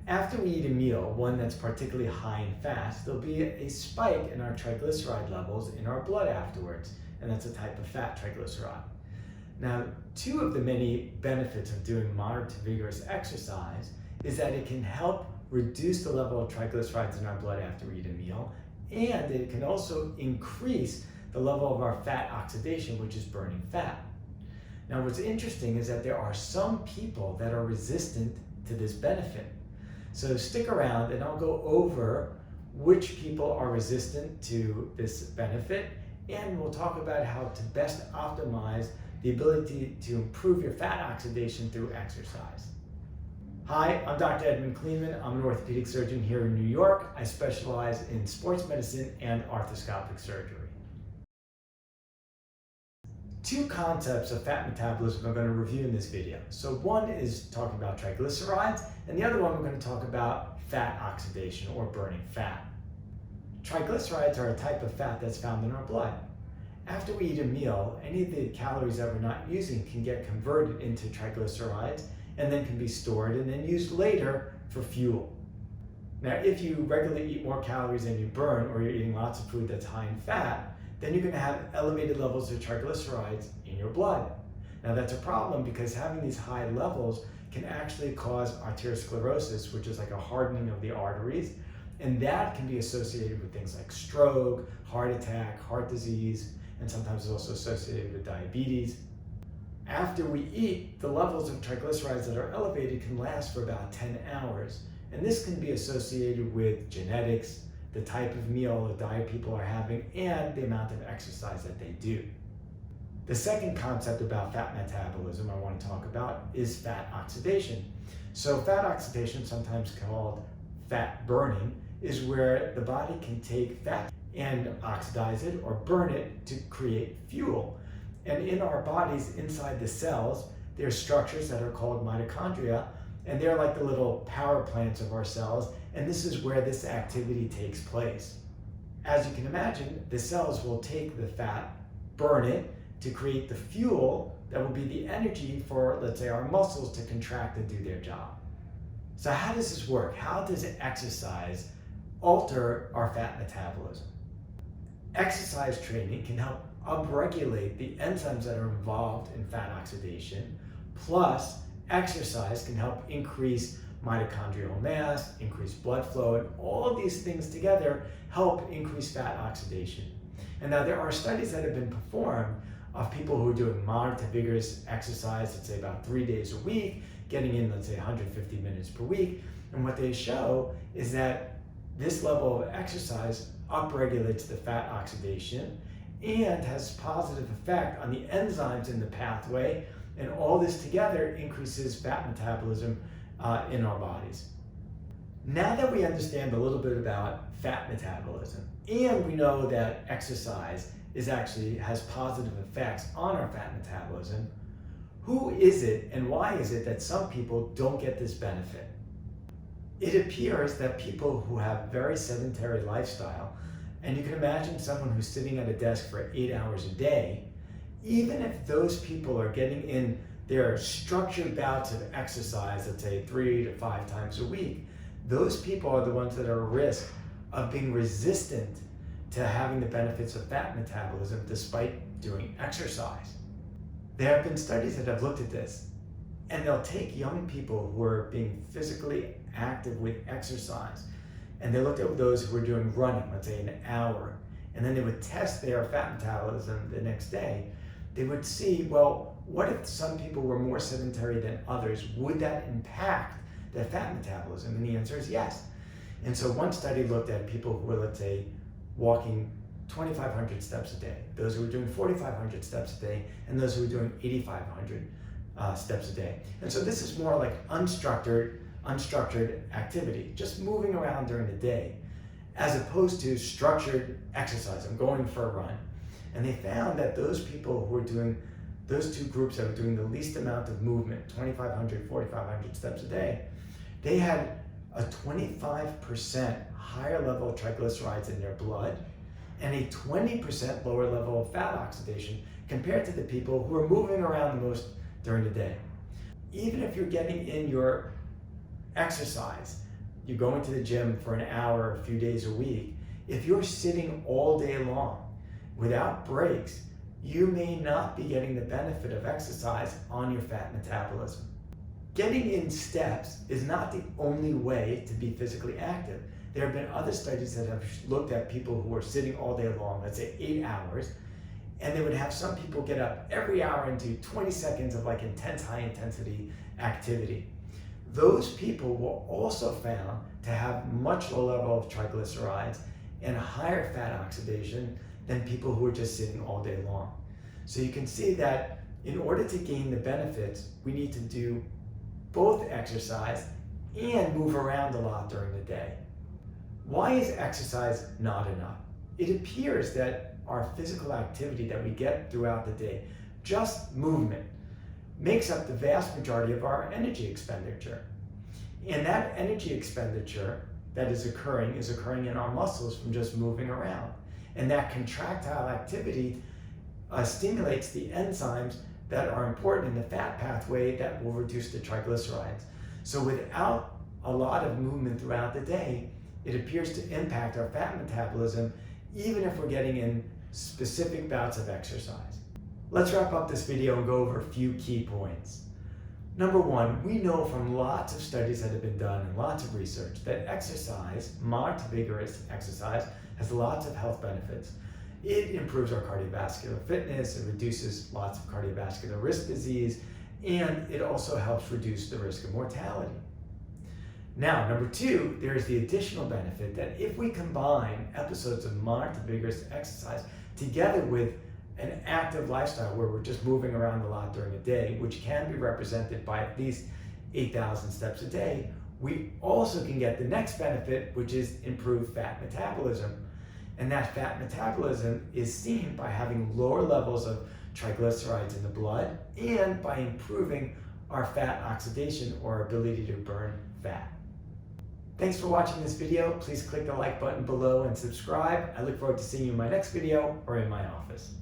After we eat a meal, one that's particularly high in fats, there'll be a spike in our triglyceride levels in our blood afterwards, and that's a type of fat triglyceride. Now, two of the many benefits of doing moderate to vigorous exercise is that it can help reduce the level of triglycerides in our blood after we eat a meal, and it can also increase the level of our fat oxidation, which is burning fat. Now, what's interesting is that there are some people that are resistant to this benefit. So stick around and I'll go over which people are resistant to this benefit, and we'll talk about how to best optimize the ability to improve your fat oxidation through exercise. Hi, I'm Dr. Edmond Cleeman. I'm an orthopedic surgeon here in New York. I specialize in sports medicine and arthroscopic surgery. Two concepts of fat metabolism I'm going to review in this video. So one is talking about triglycerides, and the other one we're going to talk about fat oxidation or burning fat. Triglycerides are a type of fat that's found in our blood. After we eat a meal, any of the calories that we're not using can get converted into triglycerides and then can be stored and then used later for fuel. Now, if you regularly eat more calories than you burn, or you're eating lots of food that's high in fat, then you're going to have elevated levels of triglycerides in your blood. Now, that's a problem because having these high levels can actually cause arteriosclerosis, which is like a hardening of the arteries, and that can be associated with things like stroke, heart attack, heart disease, and sometimes it's also associated with diabetes. After we eat, the levels of triglycerides that are elevated can last for about 10 hours, and this can be associated with genetics, the type of meal or diet people are having, and the amount of exercise that they do. The second concept about fat metabolism I want to talk about is fat oxidation. So fat oxidation, sometimes called fat burning, is where the body can take fat and oxidize it or burn it to create fuel. And in our bodies, inside the cells, there are structures that are called mitochondria, and they're like the little power plants of our cells, and this is where this activity takes place. As you can imagine, the cells will take the fat, burn it to create the fuel that will be the energy for, let's say, our muscles to contract and do their job. So how does this work? How does exercise alter our fat metabolism? Exercise training can help upregulate the enzymes that are involved in fat oxidation, plus exercise can help increase mitochondrial mass, increase blood flow, and all of these things together help increase fat oxidation. And now there are studies that have been performed of people who are doing moderate to vigorous exercise, let's say about 3 days a week, getting in, let's say 150 minutes per week. And what they show is that this level of exercise upregulates the fat oxidation and has positive effect on the enzymes in the pathway, and all this together increases fat metabolism in our bodies. Now that we understand a little bit about fat metabolism, and we know that exercise has positive effects on our fat metabolism, who is it and why is it that some people don't get this benefit? It appears that people who have very sedentary lifestyle, and you can imagine someone who's sitting at a desk for 8 hours a day, even if those people are getting in their structured bouts of exercise, let's say 3 to 5 times a week, those people are the ones that are at risk of being resistant to having the benefits of fat metabolism despite doing exercise. There have been studies that have looked at this, and they'll take young people who are being physically active with exercise, and they looked at those who were doing running, let's say an hour, and then they would test their fat metabolism the next day. They would see, well, what if some people were more sedentary than others? Would that impact their fat metabolism? And the answer is yes. And so one study looked at people who were, let's say, walking 2,500 steps a day, those who were doing 4,500 steps a day, and those who were doing 8,500 steps a day. And so this is more like unstructured activity, just moving around during the day, as opposed to structured exercise. I'm going for a run. And they found that those people who were doing, those two groups that were doing the least amount of movement, 2,500, 4,500 steps a day, they had a 25% higher level of triglycerides in their blood and a 20% lower level of fat oxidation compared to the people who are moving around the most during the day. Even if you're getting in your exercise, you go into the gym for an hour, a few days a week, if you're sitting all day long without breaks, you may not be getting the benefit of exercise on your fat metabolism. Getting in steps is not the only way to be physically active. There have been other studies that have looked at people who are sitting all day long, let's say 8 hours, and they would have some people get up every hour and do 20 seconds of like intense, high intensity activity. Those people were also found to have much lower level of triglycerides and higher fat oxidation than people who are just sitting all day long. So you can see that in order to gain the benefits, we need to do both exercise and move around a lot during the day. Why is exercise not enough? It appears that our physical activity that we get throughout the day, just movement, makes up the vast majority of our energy expenditure. And that energy expenditure that is occurring in our muscles from just moving around. And that contractile activity stimulates the enzymes that are important in the fat pathway that will reduce the triglycerides. So without a lot of movement throughout the day, it appears to impact our fat metabolism, even if we're getting in specific bouts of exercise. Let's wrap up this video and go over a few key points. Number one, we know from lots of studies that have been done and lots of research that exercise, moderate to vigorous exercise, has lots of health benefits. It improves our cardiovascular fitness, it reduces lots of cardiovascular risk disease, and it also helps reduce the risk of mortality. Now, number two, there's the additional benefit that if we combine episodes of moderate to vigorous exercise together with an active lifestyle where we're just moving around a lot during the day, which can be represented by at least 8,000 steps a day, we also can get the next benefit, which is improved fat metabolism. And that fat metabolism is seen by having lower levels of triglycerides in the blood and by improving our fat oxidation or ability to burn fat. Thanks for watching this video. Please click the like button below and subscribe. I look forward to seeing you in my next video or in my office.